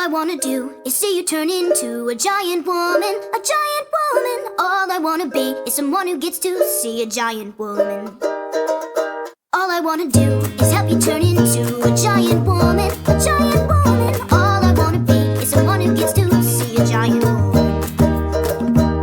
wanna do is see you turn into a giant woman, a giant woman. All I wanna be is someone who gets to see a giant woman. All I wanna do is help you turn into a giant woman, a giant woman. All I wanna be is someone who gets to see a giant woman.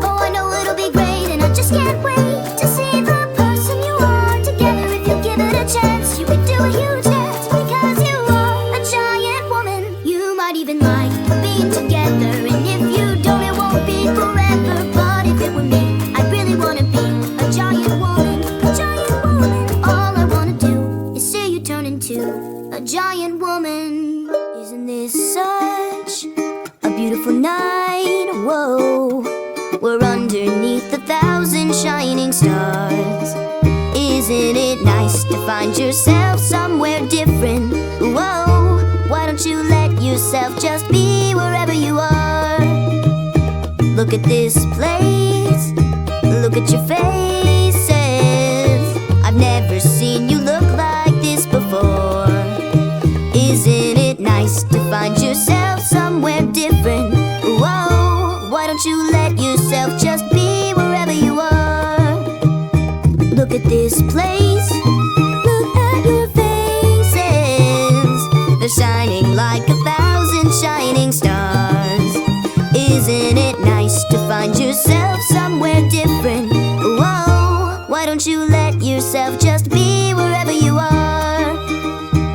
Oh, I know it'll be great, and I just can't wait to see the person you are together. If you give it a chance, you could do a huge dance, because you are a giant woman. You might even like being together, and if you don't, it won't be forever. But if it were me, I'd really wanna be a giant woman, a giant woman. All I wanna do is see you turn into a giant woman. Isn't this such a beautiful night? Whoa, we're underneath 1,000 shining stars. Isn't it nice to find yourself somewhere different? Whoa, why don't you let yourself just be wherever you are? Look at this place, look at your faces. I've never seen you look like this before. Isn't it nice to find yourself somewhere different? Whoa, why don't you let yourself just be wherever you are? Look at this place, look at your faces. They're shining like 1,000 shining stars. Isn't it nice to find yourself somewhere different? Whoa, why don't you let yourself just be wherever you are?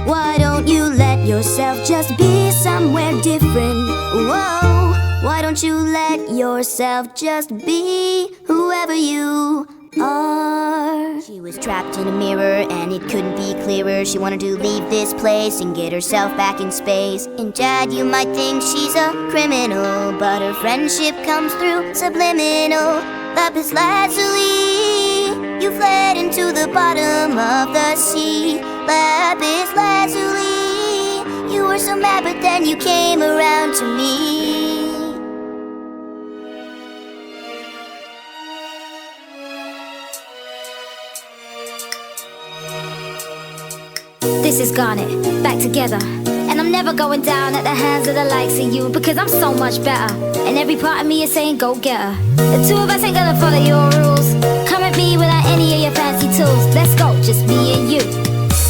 Why don't you let yourself just be somewhere different? Whoa, why don't you let yourself just be whoever you are? She was trapped in a mirror and it couldn't be clearer. She wanted to leave this place and get herself back in space. And Dad, you might think she's a criminal, but her friendship comes through subliminal. Lapis Lazuli, you fled into the bottom of the sea. Lapis Lazuli, you were so mad, but then you came around to me. This is Garnet, back together. And I'm never going down at the hands of the likes of you, because I'm so much better. And every part of me is saying go get her. The two of us ain't gonna follow your rules. Come at me without any of your fancy tools. Let's go, just me and you.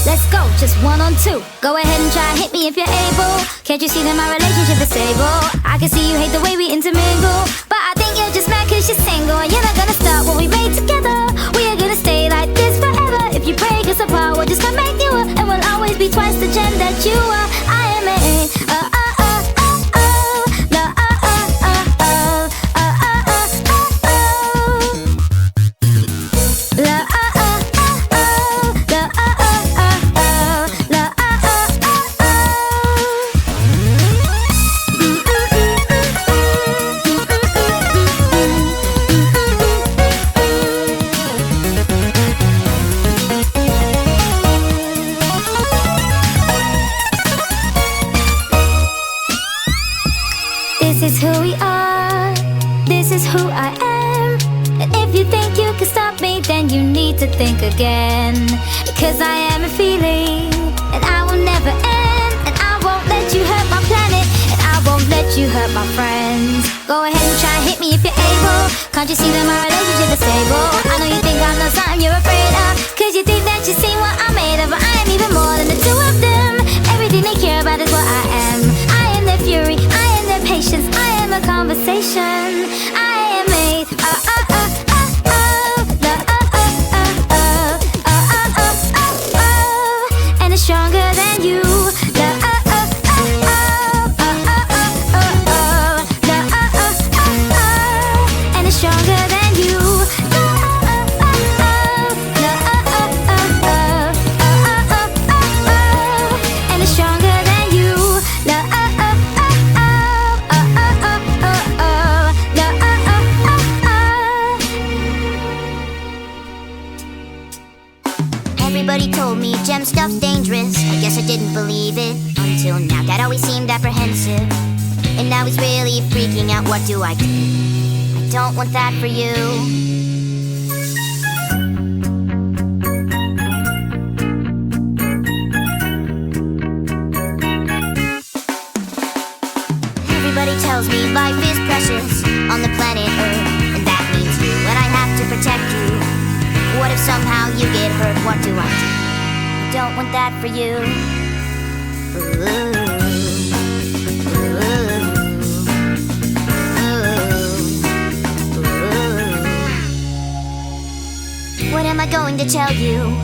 Let's go, just one on two. Go ahead and try and hit me if you're able. Can't you see that my relationship is stable? I can see you hate the way we intermingle, but I think you're just mad cause you're single. And you're not gonna start what we made together. We are gonna stay like this forever. If you break us apart, we're just gonna make new up, and we'll always be twice the gem that you are. I am a This is who we are, this is who I am. And if you think you can stop me, then you need to think again. Because I am a feeling, and I will never end. And I won't let you hurt my planet, and I won't let you hurt my friends. Go ahead and try and hit me if you're able. Can't you see that my relationship is stable? I know you think I'm not something you're afraid of, cause you think that you've seen what I'm made of. But I am even more than the two of them. Everything they care about is what I am. I am their fury, I am their patience, I am a conversation. I am made and it's stronger than you. And it's stronger than you. And it's stronger than you. Everybody told me gem stuff's dangerous. I guess I didn't believe it until now. Dad always seemed apprehensive, and now he's really freaking out. What do? I don't want that for you. Everybody tells me life is precious on the planet Earth, and that means you, and I have to protect you. What if somehow you get hurt? What do? I don't want that for you. What am I going to tell you?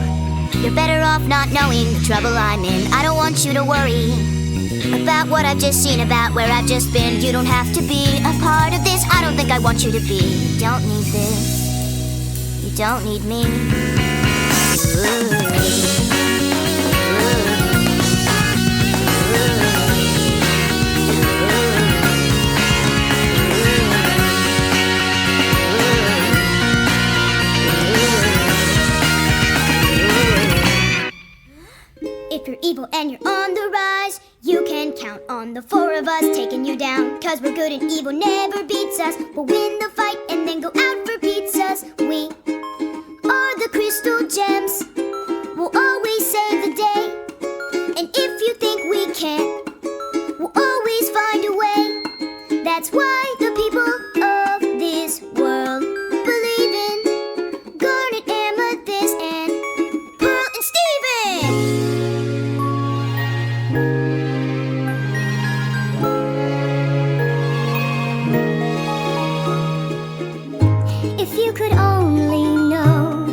You're better off not knowing the trouble I'm in. I don't want you to worry about what I've just seen, about where I've just been. You don't have to be a part of this. I don't think I want you to be. You don't need this. You don't need me. If you're evil and you're on the rise, you can count on the four of us taking you down. Cause we're good and evil never beats us. We'll win the fight and then go out for pizzas. We are the crystal gems. We'll always save the day. And if you think we can't, we'll always find a way. That's why the people of this world believe in Garnet, Amethyst, and Pearl and Steven. If you could only know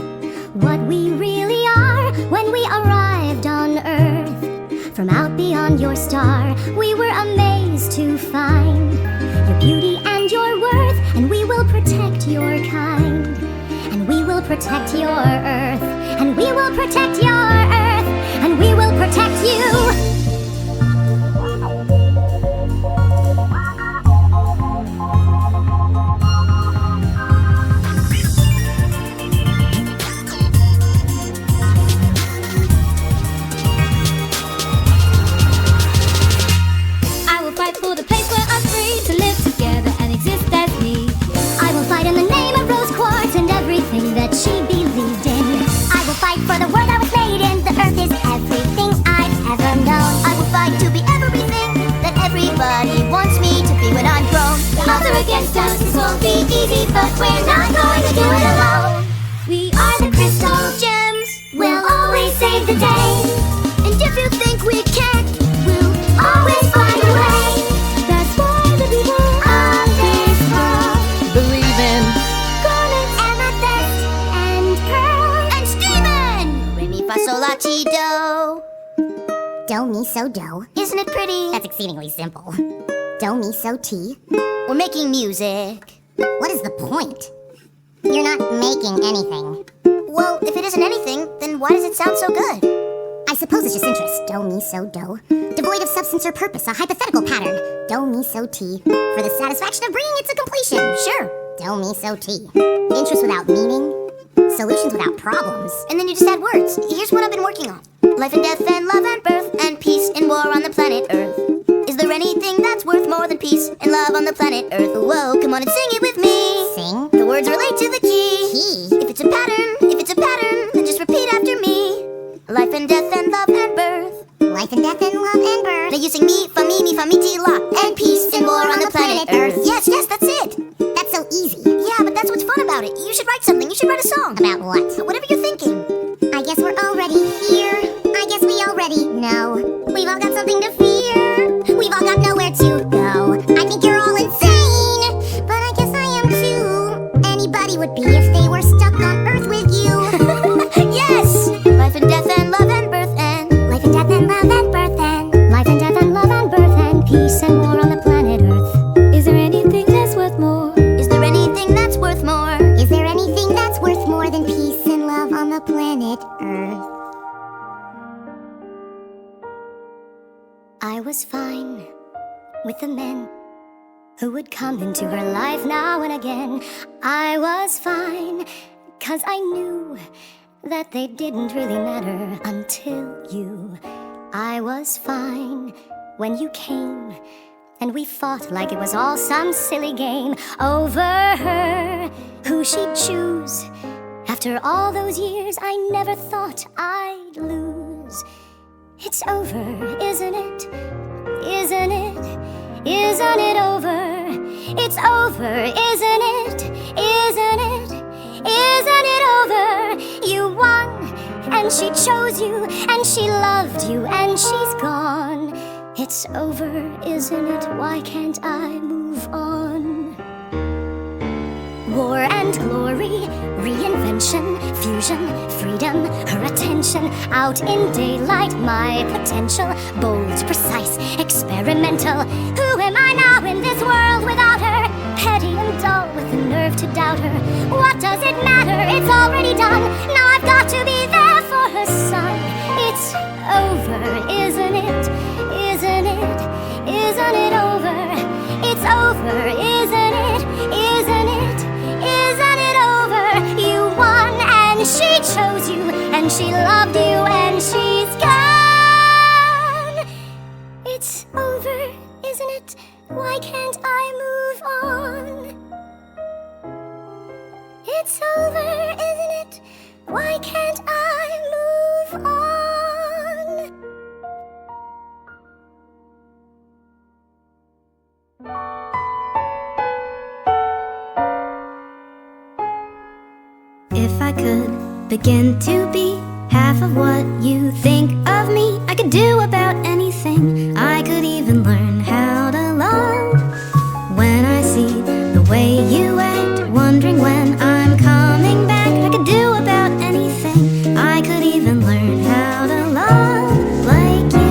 what we really are when we arrived on Earth from out beyond your star, we were amazed to find your beauty and your worth, and we will protect your kind, and we will protect your Earth, and we will protect your Earth, and we will protect you. For the world I was made in, the earth is everything I've ever known. I will fight to be everything that everybody wants me to be when I'm grown. The odds are against us, this won't be easy, but we're not going to do it alone. We are the crystal gems, we'll always save the day. And if you think we can't, we'll always find a way. That's why the people of this world believe in Garnet, Amethyst, and Pearl and Steven. Re, mi, fa, sol, la, ti, do. Do, mi, so, do. Isn't it pretty? That's exceedingly simple. Do, mi, so, ti. We're making music. What is the point? You're not making anything. Well, if it isn't anything, then why does it sound so good? I suppose it's just interest. Do, mi, so, do. Devoid of substance or purpose, a hypothetical pattern. Do, mi, so, ti. For the satisfaction of bringing it to completion. Sure. Do, mi, so, ti. Interest without meaning. Solutions without problems. And then you just add words. Here's what I've been working on. Life and death and love and birth and peace and war on the planet Earth. Is there anything that's worth more than peace and love on the planet Earth? Whoa, come on and sing it with me. Sing? The words relate to the key. Key? If it's a pattern, then just repeat after me. Life and death and love and birth. Life and death and love and birth. Now you sing mi, fa, mi, ti, la. And peace and war on the planet Earth. Yes, that's it. That's so easy. Yeah, but that's what's fun about it. You should write something. You should write a song. About what? Whatever you're thinking. I guess we're already here. I guess we already know. We've all got something to fear. We've all got nowhere to go. I think you're all insane, but I guess I am too. Anybody would be if they were stuck on Earth with you. Yes! Life and death and love and birth and Life and death and love and birth and Life and death and love and birth and peace and war on the planet Earth. Is there anything that's worth more? is there anything that's worth more? Is there anything that's worth more than peace and love on the planet Earth? I was fine with the men who would come into her life now and again. I was fine, 'cause I knew that they didn't really matter until you. I was fine when you came, and we fought like it was all some silly game over her, who she'd choose. After all those years, I never thought I'd lose. It's over, isn't it? Isn't it? Isn't it over? It's over, isn't it? Isn't it? Isn't it over? You won, and she chose you, and she loved you, and she's gone. It's over, isn't it? Why can't I move on? War and glory, reinvention, fusion, freedom, her attention. Out in daylight, my potential. Bold, precise, experimental. Who am I now in this world without her? Petty and dull with the nerve to doubt her. What does it matter? It's already done. Now I've got to be there for her son. It's over, isn't it? Isn't it? Isn't it over? It's over, isn't it? Isn't it? Isn't it over? You won and she chose you and she loved you and she's gone. It's over, isn't it? Why can't I move on? It's over, isn't it? Why can't I move on? If I could begin to be half of what you think of me, I could do about anything. I could even learn how to love. When I see the way you act, wondering when I'm coming back, I could do about anything. I could even learn how to love like you.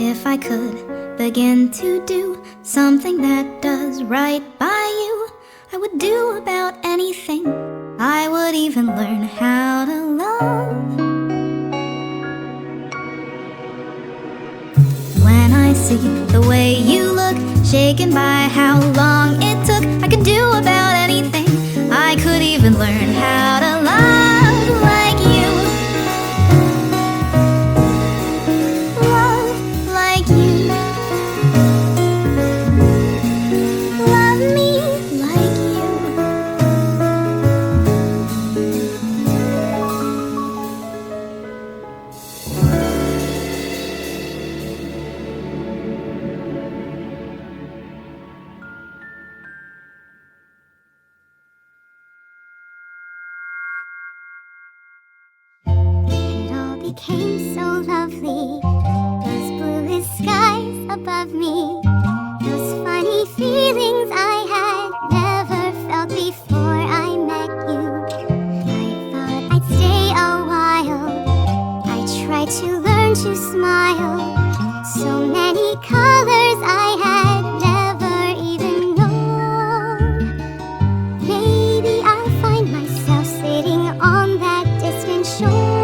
If I could begin to do something that does right by you, I would do about anything. I would even learn how to love. When I see the way you look, shaken by how long it took, I could do about anything. I could even learn how to love like you. Became so lovely. Those bluest skies above me. Those funny feelings I had never felt before I met you. I thought I'd stay a while. I tried to learn to smile. So many colors I had never even known. Maybe I'll find myself sitting on that distant shore.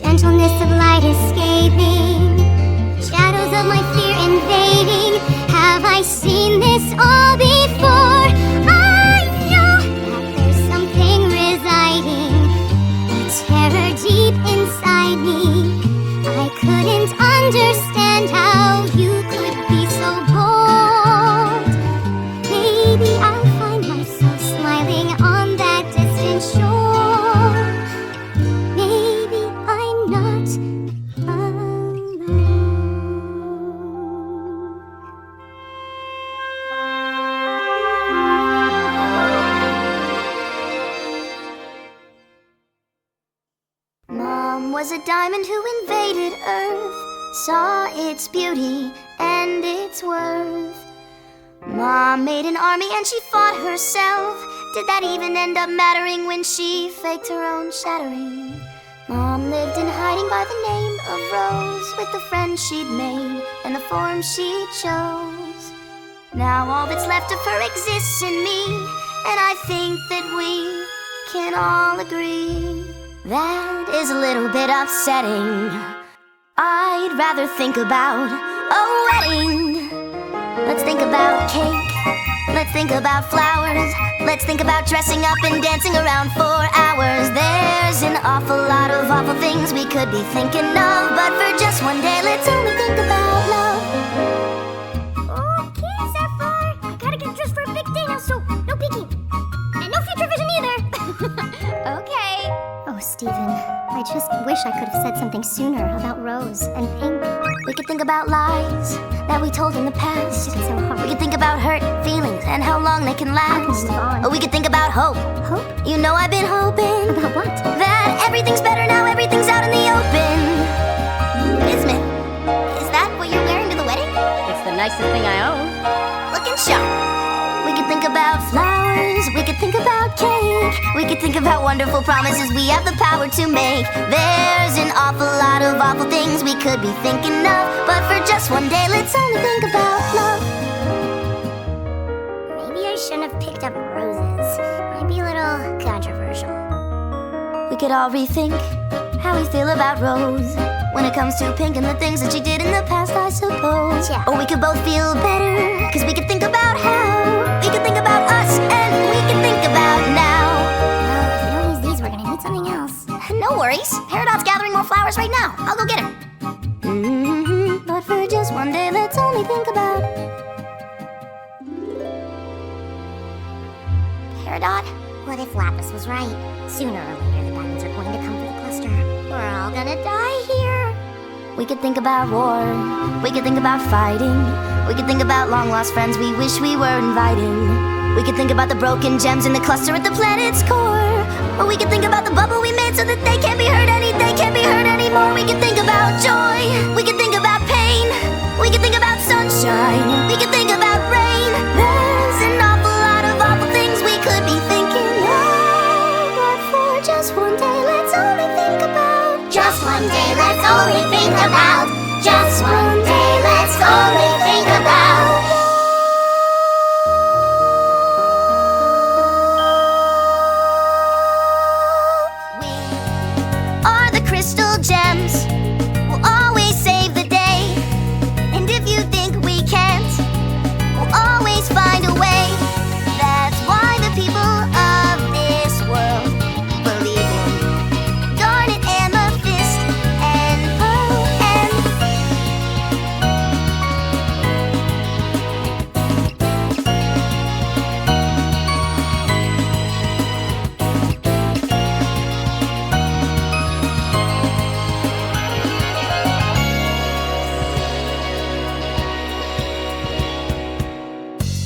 Gentleness of light escaping, shadows of my fear invading. Have I seen this all before? I know that there's something residing, a terror deep inside me. I couldn't understand how you could be so bold. Maybe I'll find myself smiling on that distant shore. Was a diamond who invaded Earth, saw its beauty and its worth. Mom made an army and she fought herself. Did that even end up mattering when she faked her own shattering? Mom lived in hiding by the name Rose with the friend she'd made and the form she chose. Now all that's left of her exists in me, and I think that we can all agree that is a little bit upsetting. I'd rather think about a wedding. Let's think about cake. Let's think about flowers. Let's think about dressing up and dancing around for hours. There's an awful lot of awful things we could be thinking of, but for just one day, let's only think about love. Okay, Sapphire. I gotta get dressed for a big day now, so no peeking. And no future vision either. Okay. Oh, Steven, I just wish I could have said something sooner about Rose and Pink. We could think about lies that we told in the past. It's so hard. We could think about hurt feelings and how long they can last. move on. Or we could think about hope. Hope? You know I've been hoping About what? that everything's better now, everything's out in the open. Bismuth, is that what you're wearing to the wedding? It's the nicest thing I own. Looking sharp. We could think about flowers, we could think about cake, we could think about wonderful promises we have the power to make. There's an awful lot of awful things we could be thinking of, but for just one day, let's only think about love. Maybe I shouldn't have picked up roses. Might be a little controversial. We could all rethink how we feel about Rose when it comes to Pink and the things that she did in the past, I suppose. Yeah. Or we could both feel better, cause we could think about how we could think about us and we could think about now. Well, if we don't use these, we're gonna need something else. No worries, Peridot's gathering more flowers right now. I'll go get her. But for just one day, let's only think about Peridot. What if Lapis was right? Sooner or later, the diamonds are going to come for the cluster. We're all gonna die here. We could think about war, we could think about fighting, we could think about long-lost friends we wish we were inviting. We could think about the broken gems in the cluster at the planet's core. Or we could think about the bubble we made so that they can't be hurt anymore. We could think about joy, we could think about pain, we could think about sunshine, we could think about rain. There's an awful lot of awful things we could be thinking of, but for just one day, let's only think about. Just one day, let's only think about. Just one day, let's only think about. We are the crystal gems. We'll always save the day. And if you think we can't, we'll always find a way. That's why the people of this world believe in garnet, amethyst, and pearl, and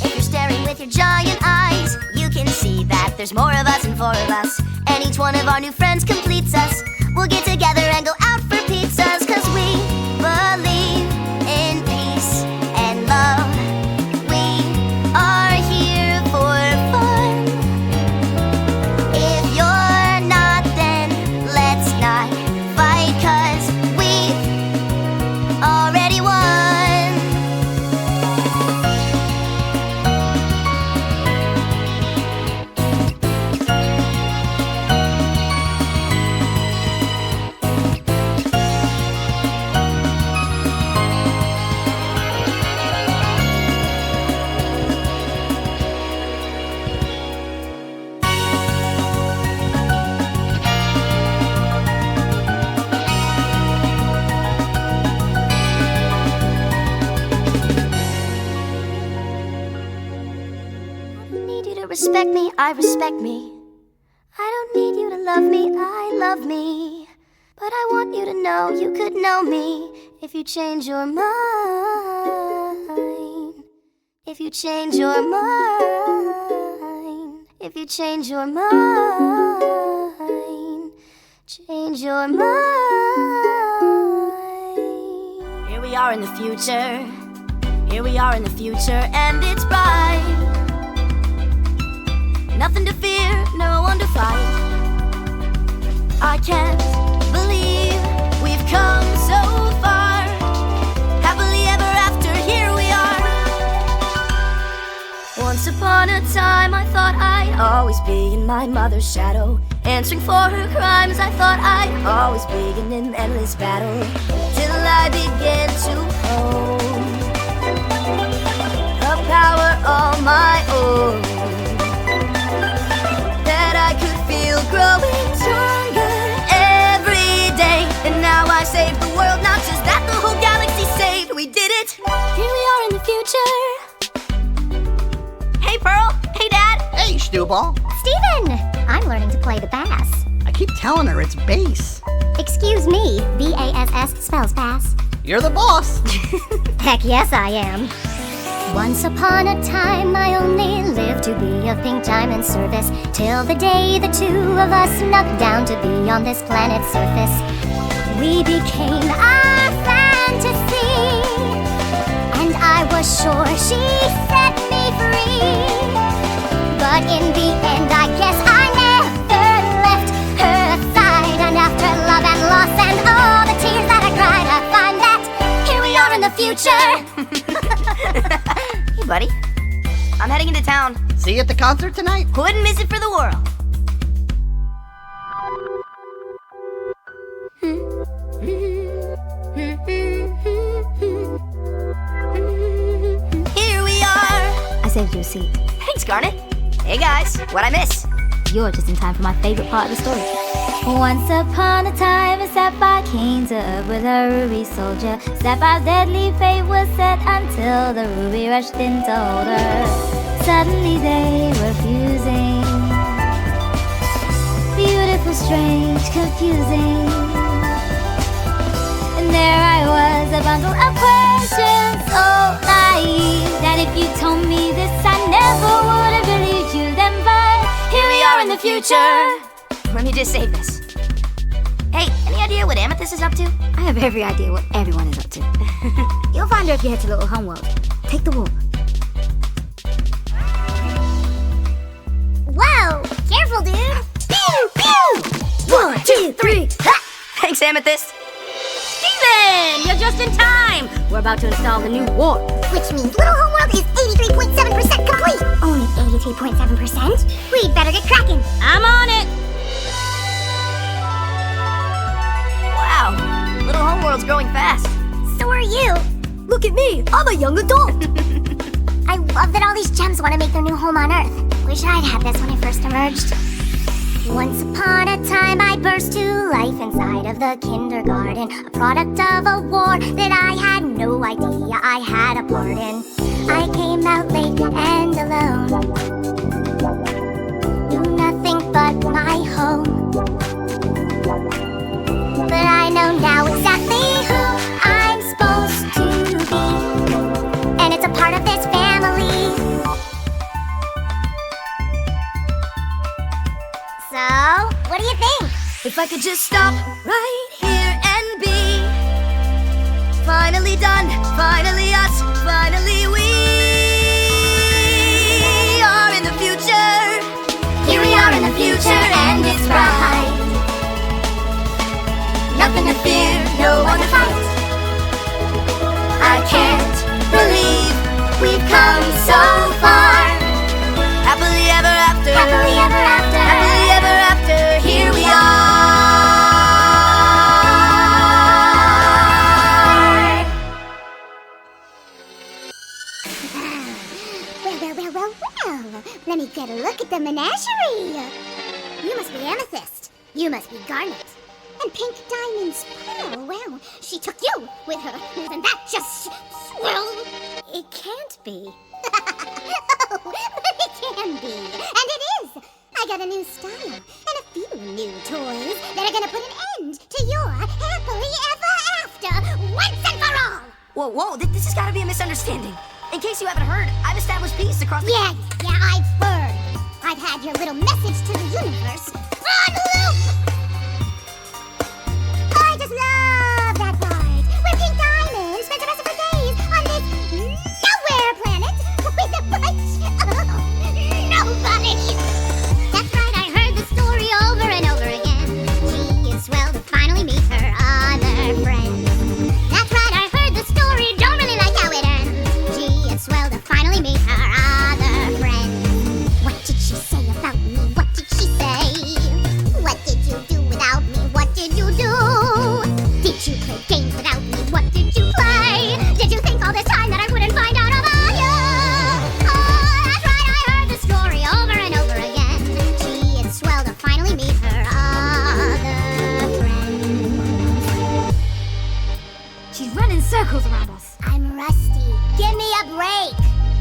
if you're staring with your giant eyes, you can see that there's more of us and four of us, and each one of our new friends completes us. We'll get together and go out for pizzas, cause we believe in peace and love. We are here for fun. If you're not, then let's not fight, cause we've already won. Respect me, I respect me. I don't need you to love me, I love me. But I want you to know you could know me if you change your mind. If you change your mind. If you change your mind. Change your mind. Here we are in the future. Here we are in the future, and it's bright. Nothing to fear, no one to fight. I can't believe we've come so always be in my mother's shadow, answering for her crimes. I thought I'd always be in an endless battle, till I began to own a power all my own, that I could feel growing stronger every day. And now I saved the world, not just that, the whole galaxy saved. We did it. Here we are in the future. Hey, Pearl. Hey, Dad. Hey, Stewball. Steven! I'm learning to play the bass. I keep telling her it's bass. Excuse me, B-A-S-S spells bass. You're the boss. Heck yes, I am. Once upon a time, I only lived to be of pink diamond service, till the day the two of us snuck down to be on this planet's surface. We became our fantasy, and I was sure she set me free. But in the end, I guess I never left her side. And after love and loss and all the tears that I cried, I find that here we are in the future. Hey, buddy. I'm heading into town. See you at the concert tonight? Wouldn't miss it for the world. Here we are. I saved you a seat. Thanks, Garnet. Hey, guys. What'd I miss? You're just in time for my favorite part of the story. Once upon a time, a sapphire came to Earth with a ruby soldier. Sapphire's deadly fate was set until the ruby rushed in to hold her. Suddenly they were fusing. Beautiful, strange, confusing. And there I was, a bundle of questions, so naive, that if you told me this, I never would have believed you then. But here we are in the future. Let me just save this. Hey, any idea what Amethyst is up to? I have every idea what everyone is up to. You'll find her if you head to Little Homeworld. Take the walk. Whoa! Careful, dude! Pew! Pew! 1, 2, 3, ha! Thanks, Amethyst. Steven, you're just in time. We're about to install the new warp. Which means Little Homeworld is 83.7% complete! Only 83.7%? We'd better get cracking! I'm on it. Wow, Little Homeworld's growing fast. So are you! Look at me, I'm a young adult. I love that all these gems want to make their new home on Earth. Wish I'd had this when I first emerged. Once upon a time, I burst to life inside of the kindergarten, a product of a war that I had no idea I had a part in. I came out late and alone, knew nothing but my home. But I know now exactly who I'm supposed to be, and it's a part of this family. So, what do you think? If I could just stop right here and be finally done, finally us, finally we are in the future. Here we are in the future, and it's bright. Nothing to fear, no one to fight. I can't believe we've come so far. Happily ever after. Happily ever after. Happily ever after. Here we are. Well. Let me get a look at the menagerie. You must be Amethyst. You must be Garnet. And Pink Diamond's Pearl. Well, she took you with her. Isn't that just swell? It can't be. Oh, but it can be. And it is. I got a new style and a few new toys that are gonna put an end to your happily ever after once and for all. Whoa, this has got to be a misunderstanding. In case you haven't heard, I've established peace across the... Yeah, I've heard. I've had your little message to the universe on loop. I just love that part where Pink Diamond spends the rest of her days on this nowhere planet with a bunch of nobody. That's right, I heard the story over and over again. She is swell to finally meet her other friend. That's right, I heard the story, don't really like how it ends. She is swell to finally meet her other friend. What did she say about She's running circles around us. I'm rusty. Give me a break.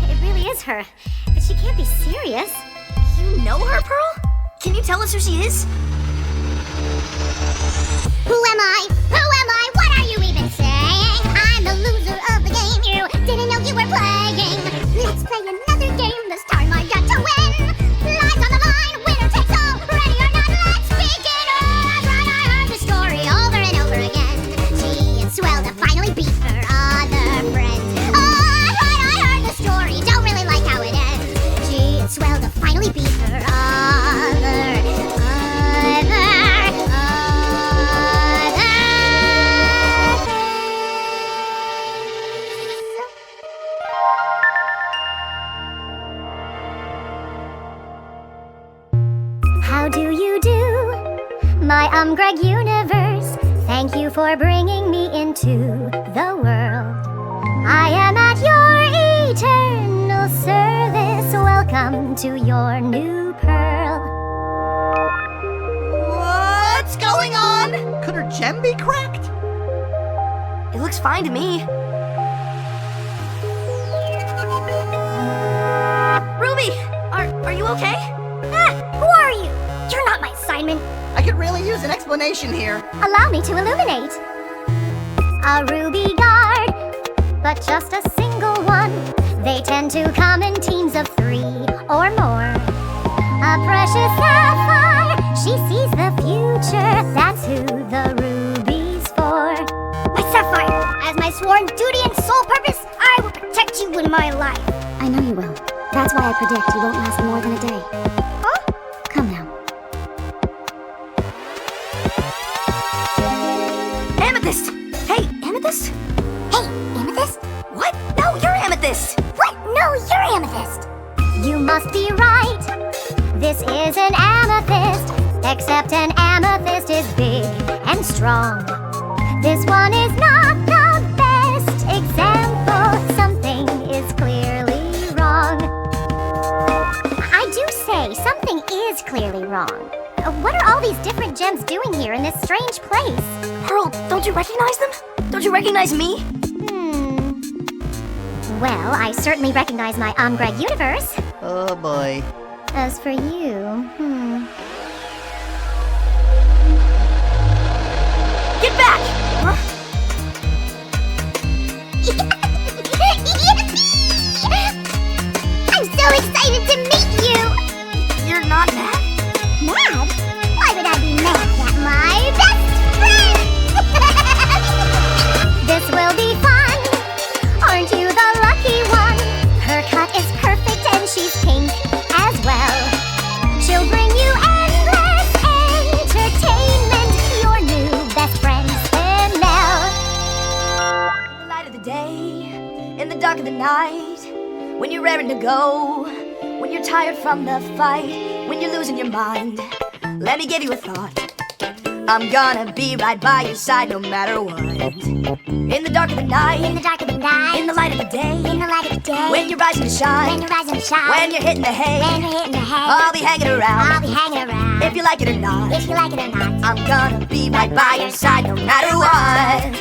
It really is her. But she can't be serious. You know her, Pearl? Can you tell us who she is? Who am I? Who am I? What are you even saying? I'm the loser of the game. You didn't know you were playing. Let's play another game. This time I got to win. Lives on the line. Winner takes all. Ready or not, let's begin. Oh, that's right. I heard the story over and over again. She and Swell to finally beat her other friend. Oh, that's right. I heard the story. Don't really like how it ends. She and Swell to finally beat her other. How do you do, my Greg universe? Thank you for bringing me into the world. I am at your eternal service. Welcome to your new Pearl. What's going on? Could her gem be cracked? It looks fine to me. Ruby, are you okay? Who are you? You're not my assignment. I could really use an explanation here. Allow me to illuminate. A ruby guard, but just a single one. They tend to come in teams of 3 or more. A precious sapphire, she sees the future. That's who the ruby's for. My sapphire, as my sworn duty and sole purpose, I will protect you in my life. I know you will. That's why I predict you won't last more than a day. Huh? Come now. Amethyst! Hey, Amethyst? Hey, Amethyst? What? No, you're Amethyst! What? No, you're Amethyst. You must be right. This is an amethyst, except an amethyst is big and strong. This one is not the best example. Something is clearly wrong. I do say something is clearly wrong. What are all these different gems doing here in this strange place? Pearl, don't you recognize them? Don't you recognize me? Well, I certainly recognize my Greg universe. Oh boy. As for you, Get back! Huh? I'm so excited to meet you! You're not mad? Mad? Why would I be mad at my best friend? This will be fun. Aren't you the lucky one? Her cut is perfect and she's pink as well. She'll bring you endless entertainment. Your new best friend, Spinel. In the light of the day, in the dark of the night, when you're raring to go, when you're tired from the fight, when you're losing your mind, let me give you a thought. I'm gonna be right by your side no matter what. In the dark of the night, In the dark of the night, in the light of the day, in the light of the day, when you're rising to shine, when you're rising to shine, when you're hitting the hay, when you're hitting the hay, I'll be hanging around. I'll be hanging around. If you like it or not, If you like it or not, I'm gonna be right by your side no matter what.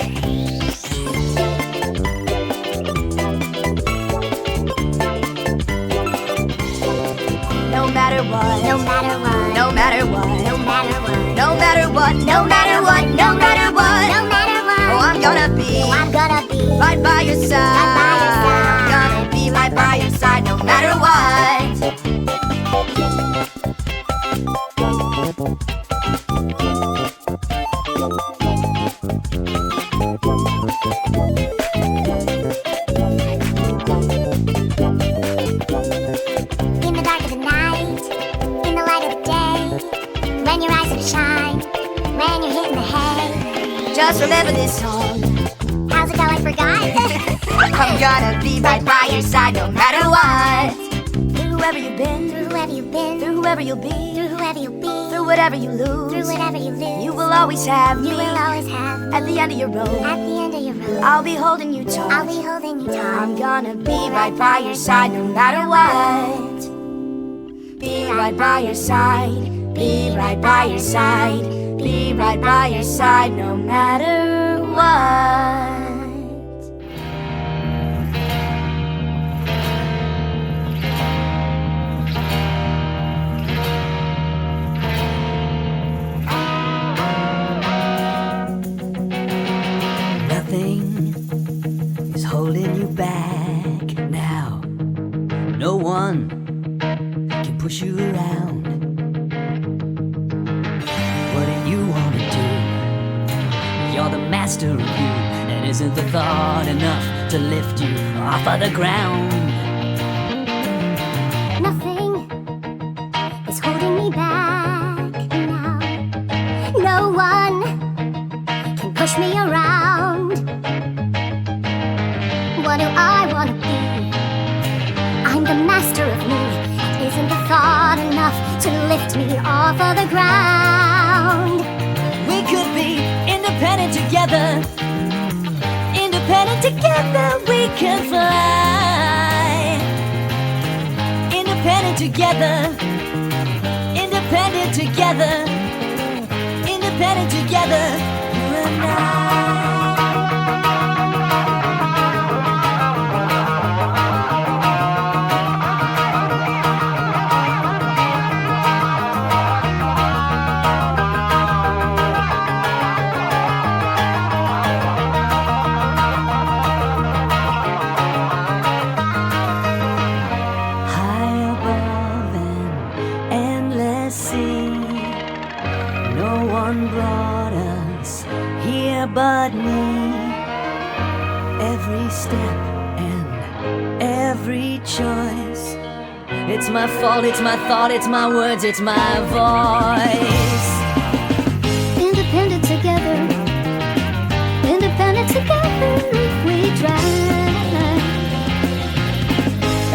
No matter what, no matter what, no matter what, no matter what, no matter what, no matter what, no matter what, no matter what, oh, I'm gonna be I'm gonna be right by your side. Right by your side. I'm gonna be right by your side no matter what. in the dark of the night, in the light of the day, when your eyes are shine, when you're hitting the hay. Just remember this song. How's it go? I forgot. I'm gonna be right by your side no matter what. Through whoever you've been, Through whoever you've been, through whoever you'll be, through whoever you'll be, through whatever you lose, through whatever you lose, you will always have me. you will always have At the end of your road, at the end of your road. I'll be holding you tight. I'll be holding you tight. I'm gonna be right by your side no matter what. Be right by your side, be right by your side, be right by your side no matter what. Nothing is holding you back now. No one can push you around. What do you want to do? You're the master of you, and isn't the thought enough to lift you off of the ground? Nothing is holding me back now. No one can push me around. What do I want to be? I'm the master of me. Isn't the thought enough to lift me off of the ground? We could be independent together. Independent together we can fly. Independent together. Independent together. Independent together. You and I. But me, every step and every choice. It's my fault, it's my thought, it's my words, it's my voice. Independent together. Independent together we try.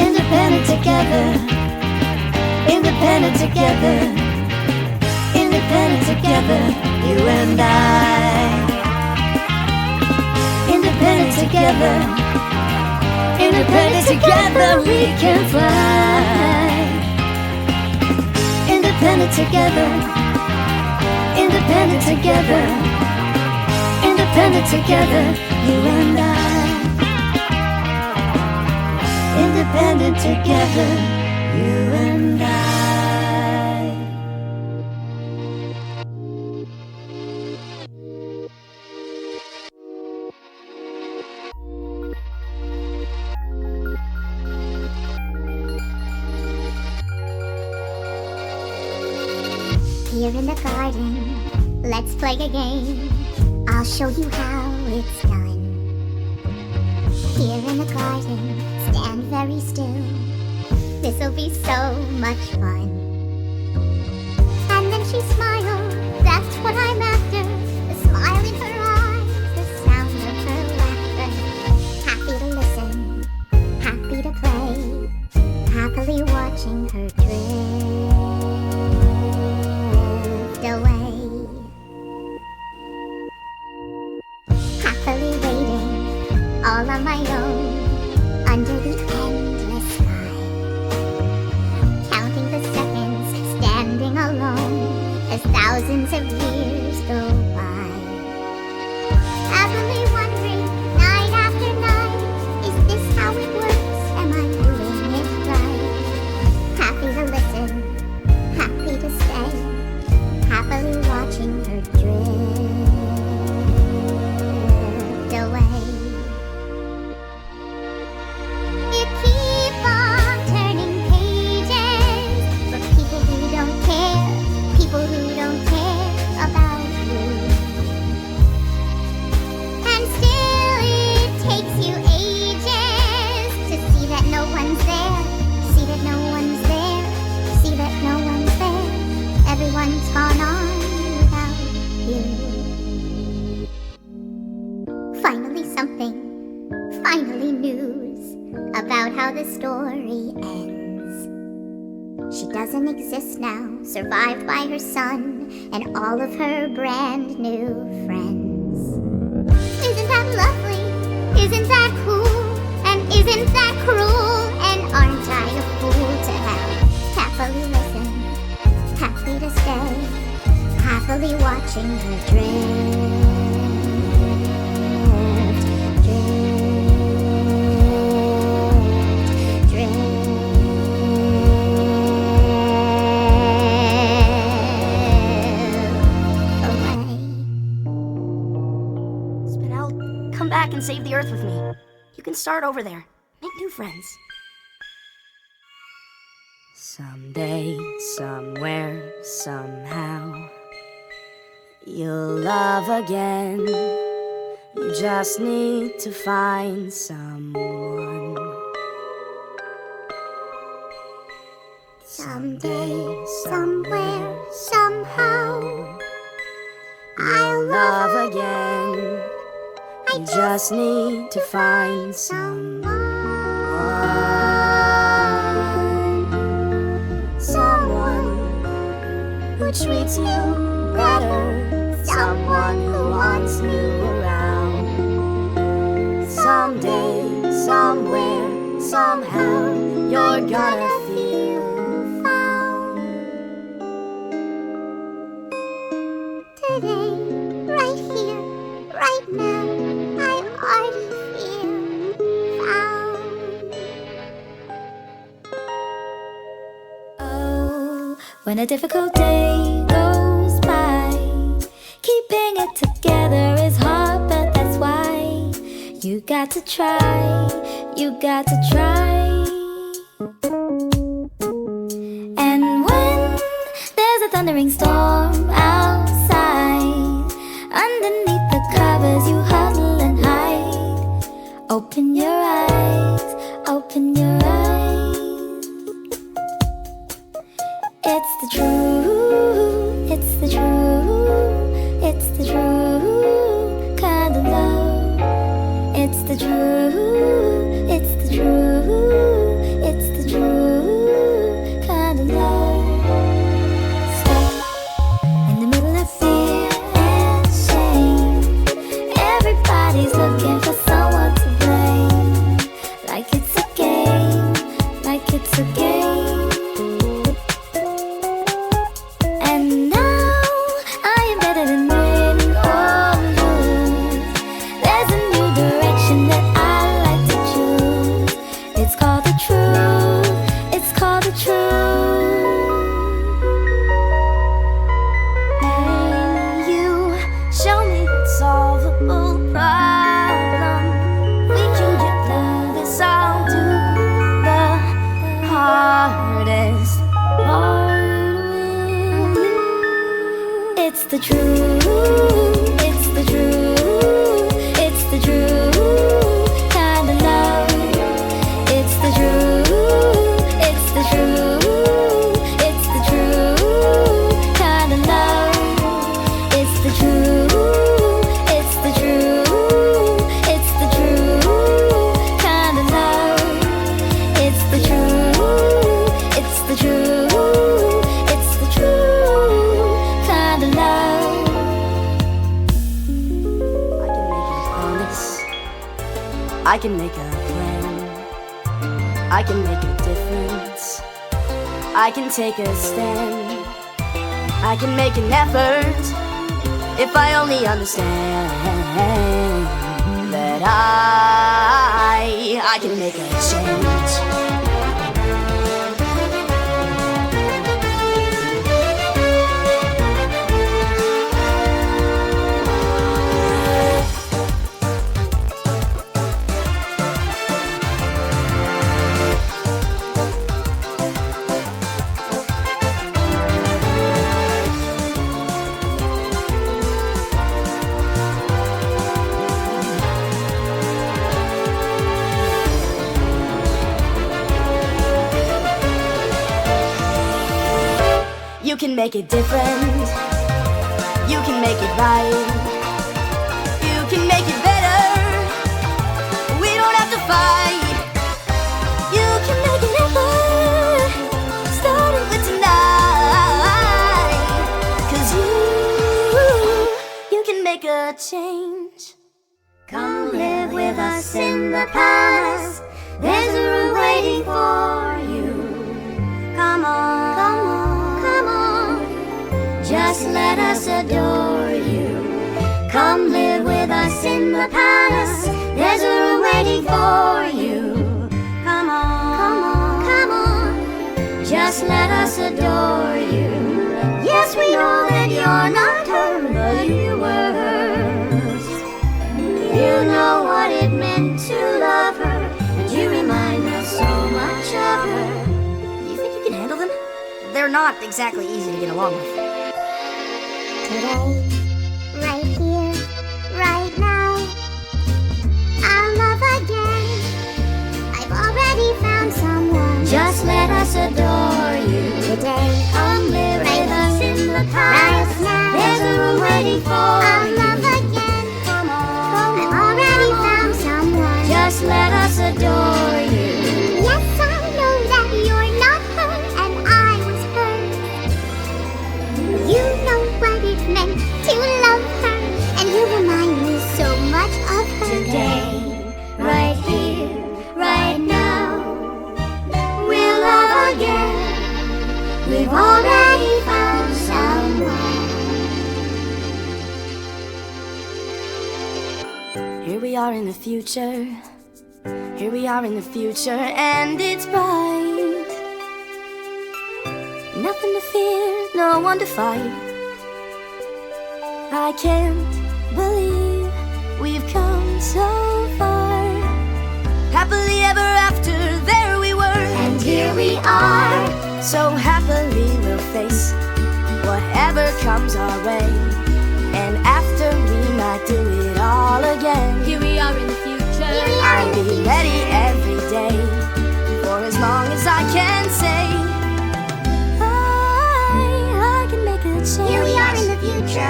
Independent together. Independent together. Independent together, you and I. Independent together. Independent together we can fly. Independent together. Independent together. Independent together, you and I. Independent together, you and I. Here in the garden, let's play a game. I'll show you how it's done. Here in the garden, stand very still. This'll be so much fun. And then she smiled, that's what I'm after. The smile in her eyes, the sound of her laughter. Happy to listen, happy to play, happily watching her drift away. Happily waiting, all on my own, under the endless sky. Counting the seconds, standing alone, as thousands of years go by. Happily wondering, night after night, is this how it works? Am I doing it right? Happy to listen, happy to stay, happily watching her drift away. You keep on turning pages for people who don't care, people who don't care about you. And still it takes you ages to see that no one's there, see that no one's there, see that no one's there. Everyone's gone on without you. Finally something, finally news about how the story ends. She doesn't exist now, survived by her son and all of her brand new friends. Isn't that lovely? Isn't that cool? And isn't that cruel? And aren't I a fool to have happily listened, happy to stay, happily watching her drift. Come back back and save the Earth with me. You can start over there. Make new friends. Someday, somewhere, somehow, you'll love again. You just need to find someone. Someday, somewhere, somehow, You'll love again. You just need to find someone. Someone who treats you better. Someone who wants you around. Someday, somewhere, somehow, you're gonna feel found. today, right here, right now, I already feel found. Oh, when a difficult day goes by, keeping it together is hard, but that's why you got to try, you got to try. And when there's a thundering storm outside, underneath the covers you huddle and hide. Open your eyes, open your eyes. It's the truth, it's the truth, it's the true kind of love. It's the truth, it's the truth, it's the true kind of love. Stuck in the middle of fear and shame, everybody's looking for someone to blame. Like it's a game, like it's a game. And now I am better than win or lose. There's a new direction that I like to choose. It's called the truth, it's called the truth. You show me a solvable problem. We can get through this. I'll do the hardest part with you. It's the truth, it's the truth, it's the truth kind of love. It's the truth, it's the truth, it's the truth kind of love. It's the truth, it's the truth, it's the truth kind of love. It's the truth, it's the truth, it's the truth kind of love. I can make a plan. I can make a difference. I can take a stand. I can make an effort if I only understand that I can make a change. You can make it different. You can make it right. You can make it better. We don't have to fight. You can make an effort, starting with tonight. 'Cause you can make a change. Come live with us in the past. There's a room waiting for you. Come on, come on, come on. Just let us adore you. Come live with us in the past. There's a room waiting for you. Come on, come on, come on. Just let us adore you. Yes, we know that you're not her, but you were hers. You know what not exactly easy to get along with. Today, right here, right now, I'll love again. I've already found someone. Just let us adore you. Today, Come live with us in the past. right now, There's a room waiting for I'll you. love again. Come on, I've already found someone. Just let us adore you. Yes, I know that you're not her and I was hers. You know what it meant to love her, and you remind me so much of her. Today, right here, right now, we'll love again. We've already found someone. Here we are in the future. Here we are in the future, and it's bright. Nothing to fear, no one to fight. I can't believe we've come so far. Happily ever after, there we were, And here we are. so happily we'll face whatever comes our way. And after we might do it all again. Here we are in the future. I'll be ready every day, for as long as I can say I can make a change. Here we are in the future.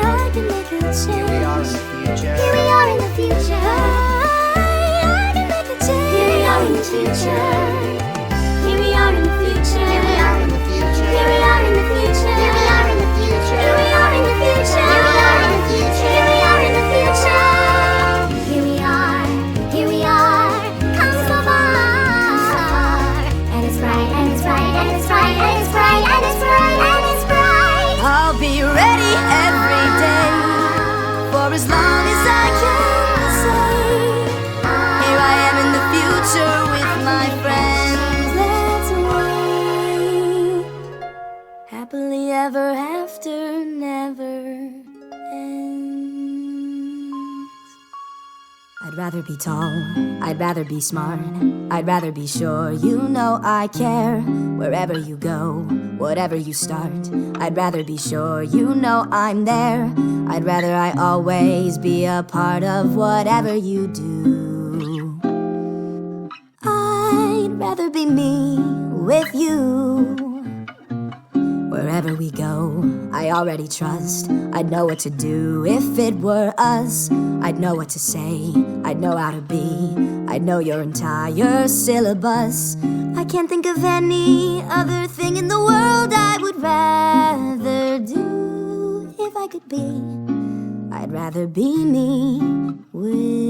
I can make a change. Here we are in the future. Here we are in the future. I can make a change. Here we are in the future. Here we are in the future. Here we are in the future. Here we are in the future. Here we are in the future. Here we are in the future. Here we are in the future. Here we are in the future. Here we are, come so far. And it's bright, and it's bright, and it's bright, and it's bright, and it's bright, and it's bright. I'll be ready every day, for as long as I can say here I am in the future with my friends. Let's wait. Happily ever after never ends. I'd rather be tall, I'd rather be smart, I'd rather be sure you know I care. Wherever you go, whatever you start, I'd rather be sure you know I'm there. I'd rather I always be a part of whatever you do. I'd rather be me with you. Wherever we go, I already trust I'd know what to do if it were us. I'd know what to say, I'd know how to be, I'd know your entire syllabus. I can't think of any other thing in the world I would rather do. If I could be, I'd rather be me with